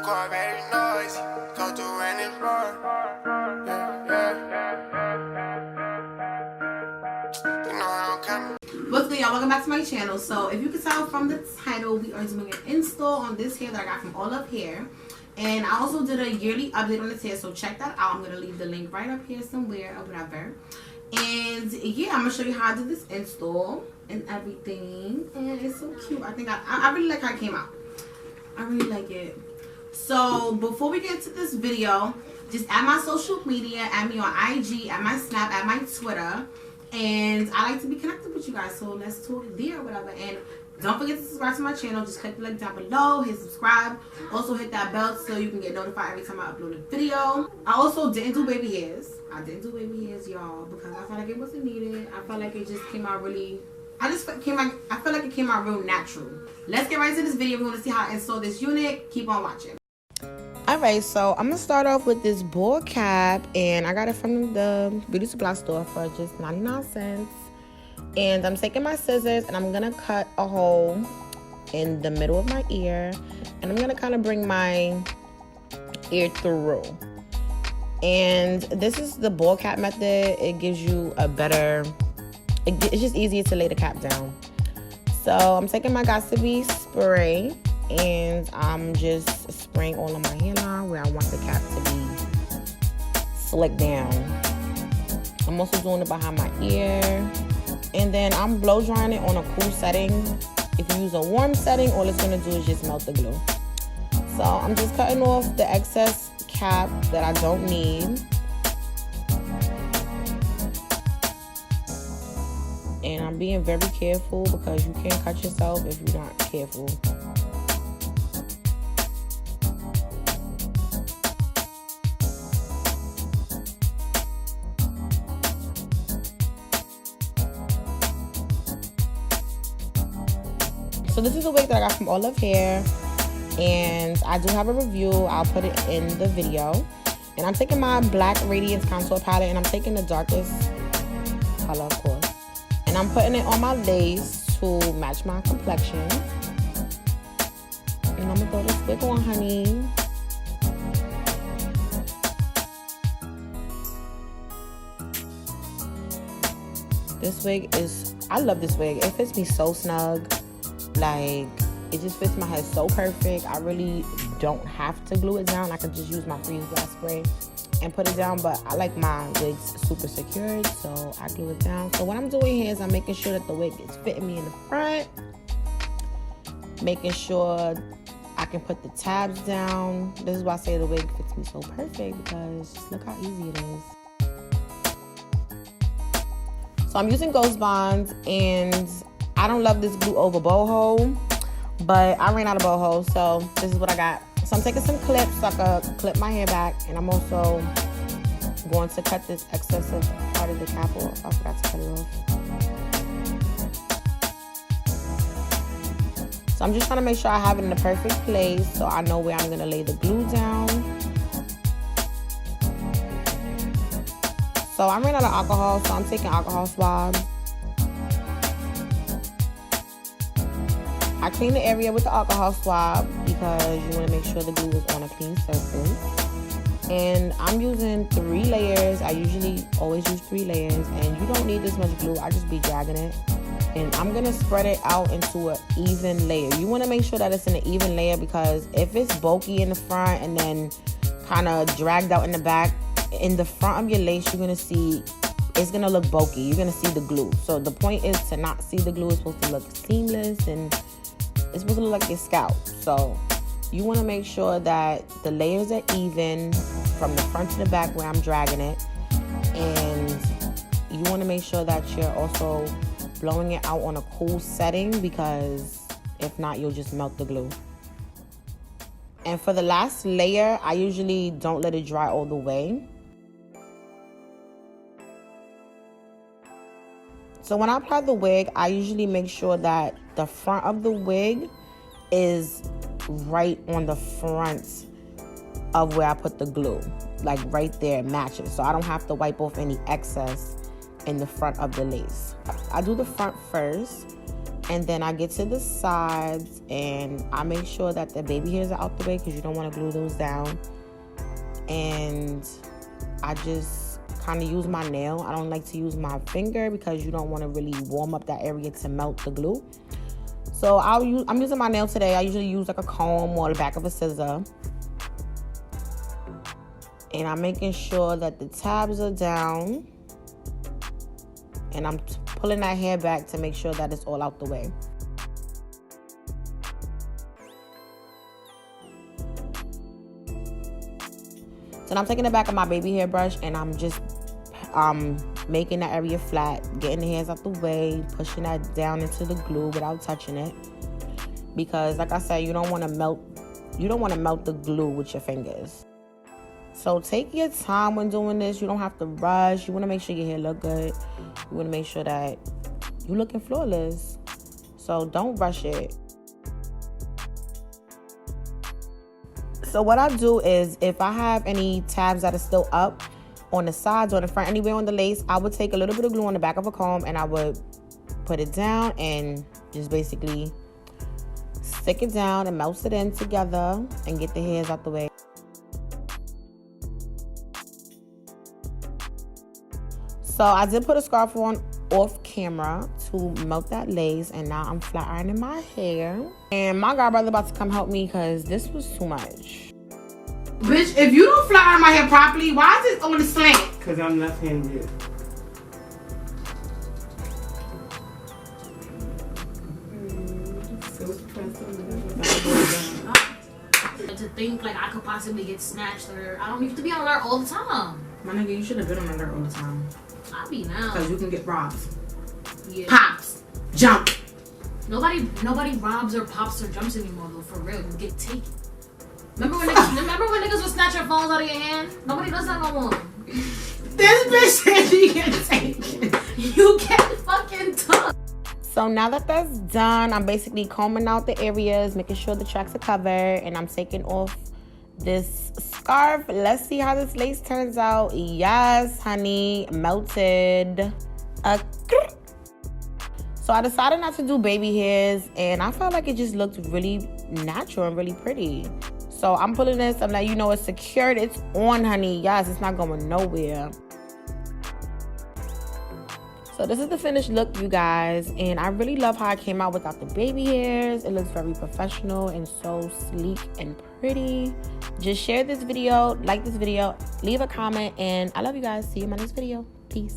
car very noisy. Go through any floor. You know how I'm coming. What's good, y'all? Welcome back to my channel. So if you can tell from the title, we are doing an install on this hair that I got from Allove Hair. And I also did a yearly update on this hair, so check that out. I'm going to leave the link right up here somewhere or whatever. And yeah, I'm going to show you how I did this install and everything. And it's so cute. I think I really like how it came out. I really like it. So before we get into this video, just add my social media, add me on IG, add my Snap, add my Twitter. And I like to be connected with you guys, so let's talk there or whatever. And don't forget to subscribe to my channel. Just click the link down below, hit subscribe. Also hit that bell so you can get notified every time I upload a video. I also didn't do baby hairs. I didn't do baby hairs, y'all, because I felt like it wasn't needed. I felt like it just came out really, I felt like it came out real natural. Let's get right into this video. We want to see how I install this unit. Keep on watching. Alright, so I'm going to start off with this ball cap, and I got it from the beauty supply store for just 99 cents. And I'm taking my scissors, and I'm going to cut a hole in the middle of my ear, and I'm going to kind of bring my ear through. And this is the ball cap method. It gives you a better, it's just easier to lay the cap down. So I'm taking my Got2b spray, and I'm just spraying all of my hairline where I want the cap to be slicked down. I'm also doing it behind my ear, and then I'm blow drying it on a cool setting. If you use a warm setting, all it's going to do is just melt the glue. So I'm just cutting off the excess cap that I don't need. And I'm being very careful because you can cut yourself if you're not careful. So this is a wig that I got from Allove Hair, and I do have a review. I'll put it in the video. And I'm taking my Black Radiance Contour Palette, and I'm taking the darkest color, of course. And I'm putting it on my lace to match my complexion. And I'm gonna throw this wig on, honey. This wig is, I love this wig. It fits me so snug. Like, it just fits my head so perfect. I really don't have to glue it down. I could just use my freeze dry spray and put it down, but I like my wigs super secured, so I glue it down. So what I'm doing here is I'm making sure that the wig is fitting me in the front, making sure I can put the tabs down. This is why I say the wig fits me so perfect, because just look how easy it is. So I'm using Ghost Bonds, and I don't love this glue over boho, but I ran out of boho, so this is what I got. So I'm taking some clips so I can clip my hair back, and I'm also going to cut this excessive part of the cap off. I forgot to cut it off. So I'm just trying to make sure I have it in the perfect place so I know where I'm going to lay the glue down. So I ran out of alcohol, so I'm taking alcohol swabs. I clean the area with the alcohol swab because you want to make sure the glue is on a clean surface. And I'm using 3 layers. I usually always use 3 layers, and you don't need this much glue. I just be dragging it. And I'm going to spread it out into an even layer. You want to make sure that it's in an even layer, because if it's bulky in the front and then kind of dragged out in the back, in the front of your lace, you're going to see it's going to look bulky. You're going to see the glue. So the point is to not see the glue. It's supposed to look seamless, and it's supposed to look like your scalp. So you want to make sure that the layers are even from the front to the back where I'm dragging it. And you want to make sure that you're also blowing it out on a cool setting, because if not, you'll just melt the glue. And for the last layer, I usually don't let it dry all the way. So when I apply the wig, I usually make sure that the front of the wig is right on the front of where I put the glue. Like right there, it matches. So I don't have to wipe off any excess in the front of the lace. I do the front first, And then I get to the sides and I make sure that the baby hairs are out the way because you don't want to glue those down. And I just kind of use my nail. I don't like to use my finger because you don't want to really warm up that area to melt the glue. So I'm using my nail today. I usually use like a comb or the back of a scissor. And I'm making sure that the tabs are down. And I'm pulling that hair back to make sure that it's all out the way. So I'm taking the back of my baby hair brush and I'm just making that area flat, getting the hairs out the way, pushing that down into the glue without touching it. Because like I said, you don't want to melt the glue with your fingers. So take your time when doing this. You don't have to rush. You want to make sure your hair look good. You want to make sure that you're looking flawless. So don't rush it. So what I do is if I have any tabs that are still up on the sides or the front, anywhere on the lace, I would take a little bit of glue on the back of a comb and I would put it down and just basically stick it down and melt it in together and get the hairs out the way. So I did put a scarf on off camera to melt that lace, and now I'm flat ironing my hair. And my godbrother about to come help me because this was too much. Bitch, if you don't flat iron my hair properly, why is it on the slant? Because I'm left-handed. To think like I could possibly get snatched or I don't need to be on alert all the time. My nigga, you should have been on alert all the time. I'll be now. Because you can get robbed. Yeah. Pops. Jump. Nobody robs or pops or jumps anymore though, for real. You get taken. Remember when niggas would snatch your phones out of your hand? Nobody does that no more. This bitch said she get taken. You get fucking took. So now that that's done, I'm basically combing out the areas, making sure the tracks are covered, and I'm taking off this scarf. Let's see how this lace turns out. Yes, honey, melted. So I decided not to do baby hairs, and I felt like it just looked really natural and really pretty. So I'm pulling this. I'm letting you know it's secured. It's on, honey. Yes, it's not going nowhere. So this is the finished look, you guys. And I really love how I came out without the baby hairs. It looks very professional and so sleek and pretty. Just share this video, like this video, leave a comment, and I love you guys. See you in my next video. Peace.